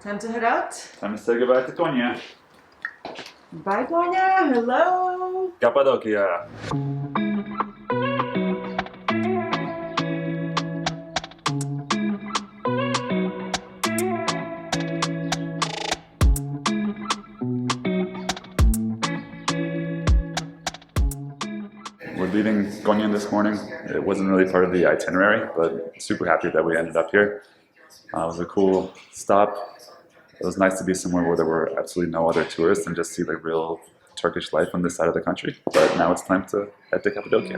Time to head out. Time to say goodbye to Konya. Bye, Gonia. Hello. Cappadocia. We're leaving Gonia this morning. It wasn't really part of the itinerary, but super happy that we ended up here. It was a cool stop. It was nice to be somewhere where there were absolutely no other tourists and just see the real Turkish life on this side of the country. But now it's time to head to Cappadocia.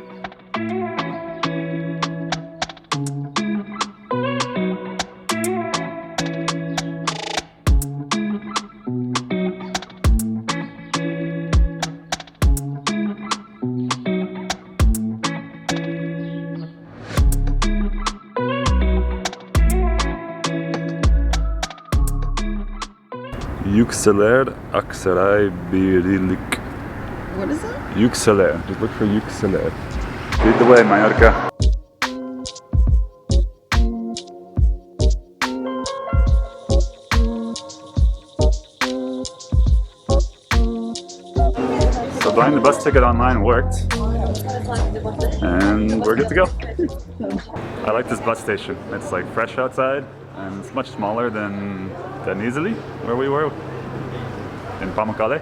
Aksaray Birlik. What is that? Yükseler. Just look for Yükseler. Lead the way, Mallorca. So buying the bus ticket online worked. And we're good to go. I like this bus station. It's like fresh outside and it's much smaller than Izuli, where we were in Pamukkale.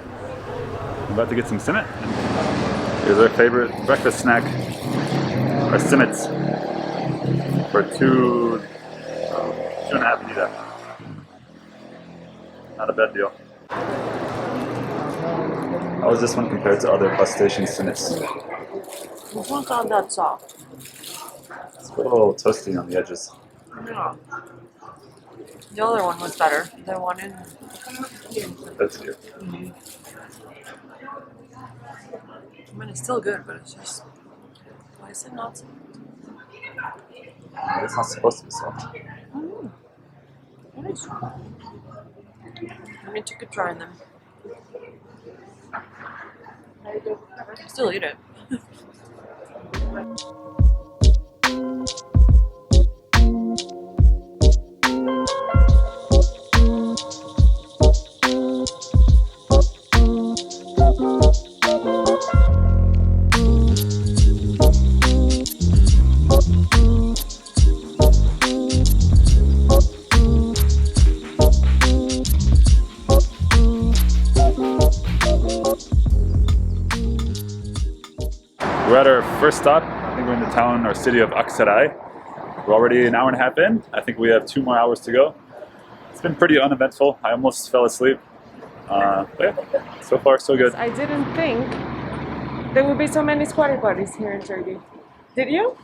I'm about to get some simit. Here's our favorite breakfast snack, our simits for 2.5 lira. Not a bad deal. How is this one compared to other bus station simits? This one's not that soft. It's a little toasty on the edges. Yeah. The other one was better. The one in... That's cute. I mean, it's still good, but it's just... Why is it not soft? It's not supposed to be soft. It is. I mean, you could try them. Still eat it. We're at our first stop. I think we're in the town or city of Aksaray. We're already an hour and a half in. I think we have 2 more hours to go. It's been pretty uneventful. I almost fell asleep. But yeah, so far so good. I didn't think there would be so many squatty potties here in Turkey. Did you?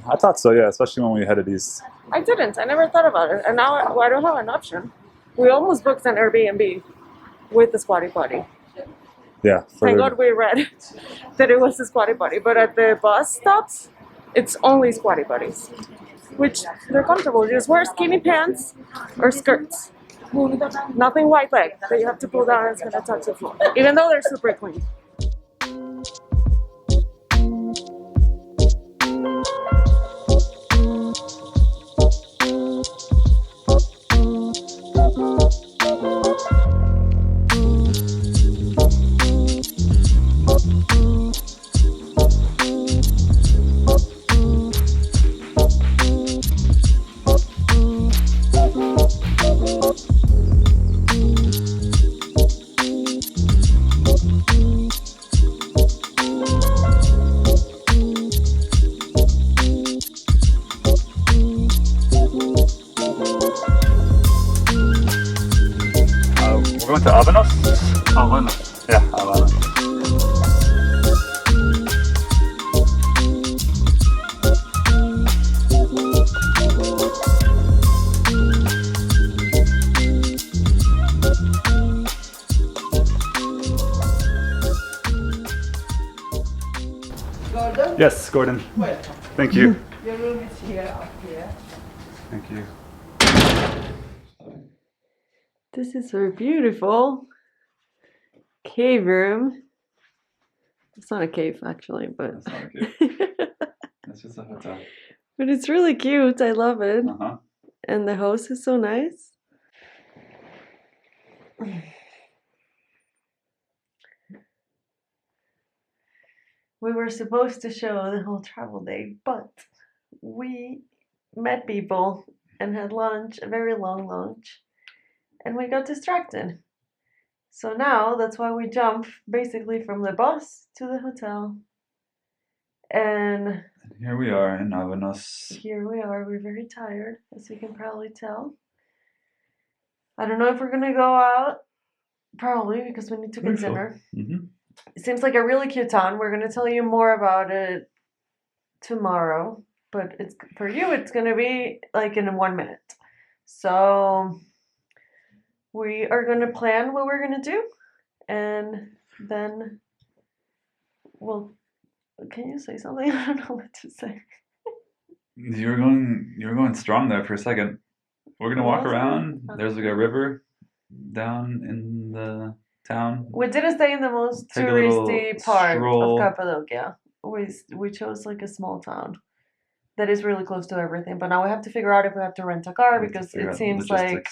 I thought so, yeah, especially when we headed east. I didn't. I never thought about it. And now I don't have an option. We almost booked an Airbnb with the squatty potty. Yeah. Thank God we read that it was a squatty potty. But at the bus stops, it's only squatty potties. Which, they're comfortable. You just wear skinny pants or skirts. Nothing white leg that you have to pull down and it's going to touch the floor. Even though they're super clean. We're going to Avanos? Avanos. Yeah, Avanos. Gordon? Yes, Gordon. Welcome. Thank you. Your room is here, up here. Thank you. This is very beautiful. Cave room. It's not a cave actually, but It's not a cave. It's just a hotel. but it's really cute. I love it. Uh-huh. And the host is so nice. We were supposed to show the whole travel day, but we met people and had lunch, a very long lunch, and we got distracted. So now that's why we jump basically from the bus to the hotel. And here we are in Avanos. here we are. We're very tired, as you can probably tell. I don't know if we're gonna go out. Probably because we need to get dinner. Mm-hmm. It seems like a really cute town. We're gonna tell you more about it tomorrow, but it's for you. It's gonna be like in 1 minute. So we are gonna plan what we're gonna do, and then we'll. Can you say something? I don't know what to say. You were going strong there for a second. We're gonna walk around. There's like a river down in the town. We didn't stay in the most Take a touristy part stroll. of Cappadocia. We chose like a small town that is really close to everything. But now we have to figure out if we have to rent a car because it seems like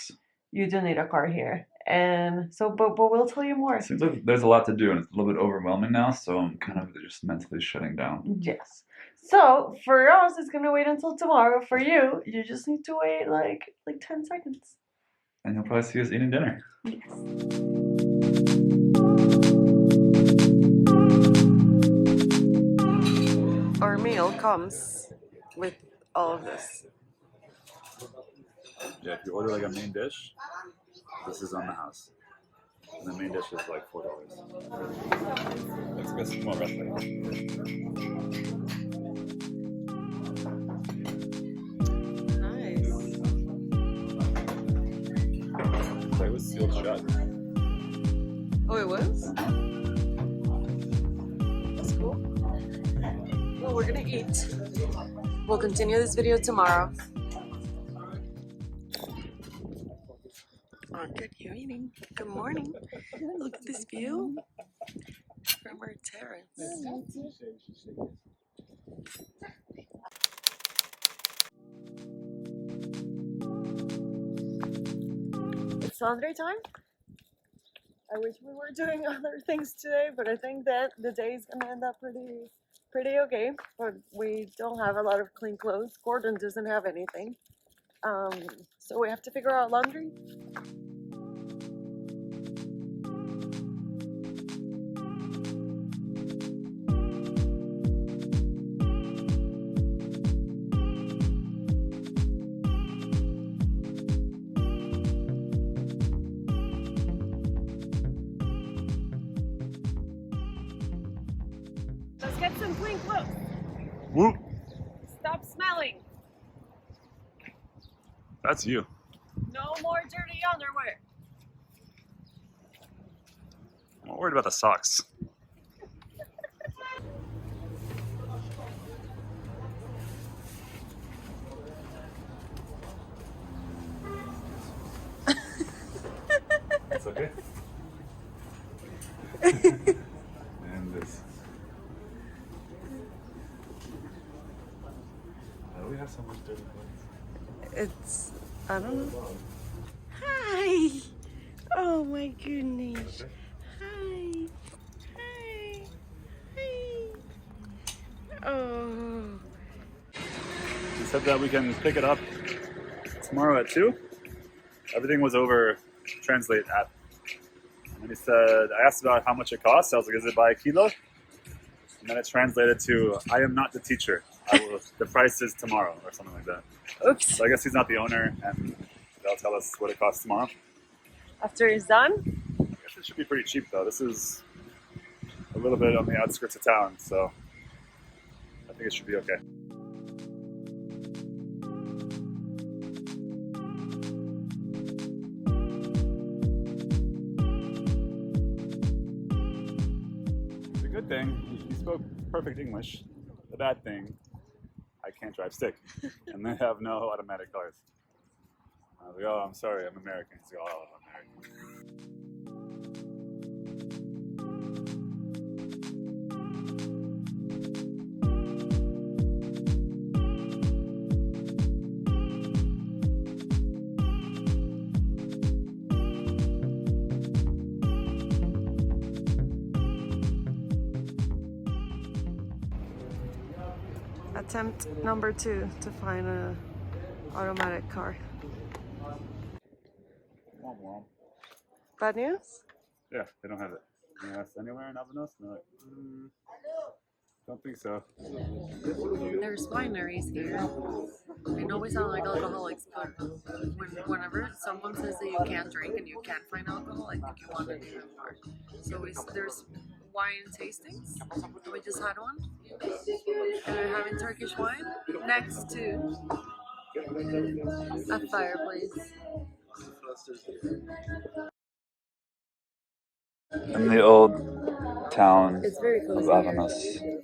you do need a car here. And so, but we'll tell you more. Seems like there's a lot to do and it's a little bit overwhelming now, so I'm kind of just mentally shutting down. Yes. So for us, it's gonna wait until tomorrow. For you, you just need to wait like 10 seconds. And you'll probably see us eating dinner. Yes. Our meal comes with all of this. Yeah, if you order like a main dish, this is on the house. And the main dish is like $4. Let's get some more restaurant. Nice. So it was sealed shut. Oh, it was? That's cool. Well, we're gonna eat. We'll continue this video tomorrow. Oh, good evening. Good morning. Look at this view from our terrace. It's laundry time. I wish we were doing other things today, but I think that the day is gonna end up pretty okay. But we don't have a lot of clean clothes. Gordon doesn't have anything. So we have to figure out laundry. Let's get some clean clothes. Whoop! Stop smelling. That's you. No more dirty underwear. I'm not worried about the socks. It's okay. And this. Why do we have so much dirty clothes? It's, I don't know. Hi. Oh my goodness. Hi. Hi. Hi. Oh. He said that we can pick it up tomorrow at 2. Everything was over Translate app. And he said, I asked about how much it costs. I was like, is it by a kilo? And then it translated to, I am not the teacher. The price is tomorrow, or something like that. Oops. So I guess he's not the owner, and they'll tell us what it costs tomorrow. After it's done? I guess it should be pretty cheap, though. This is a little bit on the outskirts of town, so I think it should be okay. The good thing, he spoke perfect English. The bad thing, I can't drive stick, and they have no automatic cars. I was like, oh, I'm sorry, I'm American. He's like, oh, I'm American. attempt number 2 to find a automatic car. Bad news? Yeah, they don't have it. You ask anywhere in Avanos, and they're like, don't think so. There's wineries here. I know we sound like alcoholics, but whenever someone says that you can't drink and you can't find alcohol, I think you want to do it more. So there's wine tastings. We just had one. And we're having Turkish wine next to a fireplace. In the old town It's very of cozy Avanos. here.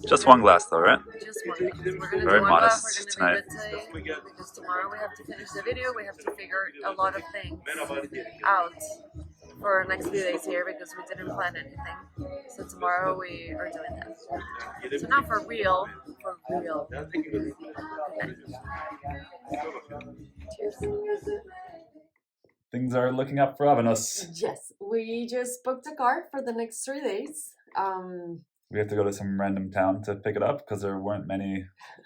Just one glass though, right? Just one. We're gonna Very do one glass. modest We're tonight. gonna be because tomorrow we have to finish the video. We have to figure a lot of things out for our next few days here because we didn't plan anything. So tomorrow we are doing that. So not for real. For real. Cheers. Things are looking up for Avanos. Yes, we just booked a car for the next 3 days. We have to go to some random town to pick it up because there weren't many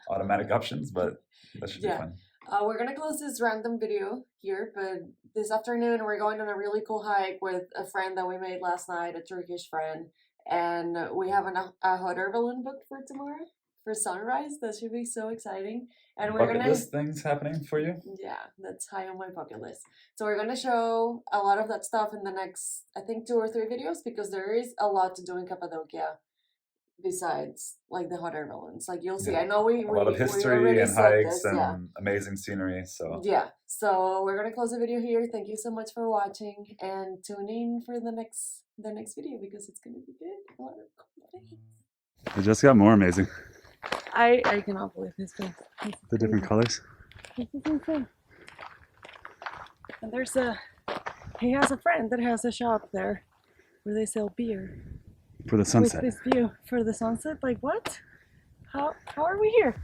automatic options, but that should be fun. We're gonna close this random video here, but this afternoon we're going on a really cool hike with a friend that we made last night, a Turkish friend, and we have a hot air balloon booked for tomorrow for sunrise. That should be so exciting. And we're Bucket list things happening for you? Yeah, that's high on my bucket list. So we're gonna show a lot of that stuff in the next, I think, 2 or 3 videos because there is a lot to do in Cappadocia. Besides, like the hot air balloons, like you'll see. I know a lot of history and hikes and amazing scenery. So so we're gonna close the video here. Thank you so much for watching and tune in for the next video because it's gonna be good. A lot of cool things. It just got more amazing. I cannot believe this place. The different colors. This is insane. And he has a friend that has a shop there where they sell beer. For the sunset. With this view for the sunset, like what? How are we here?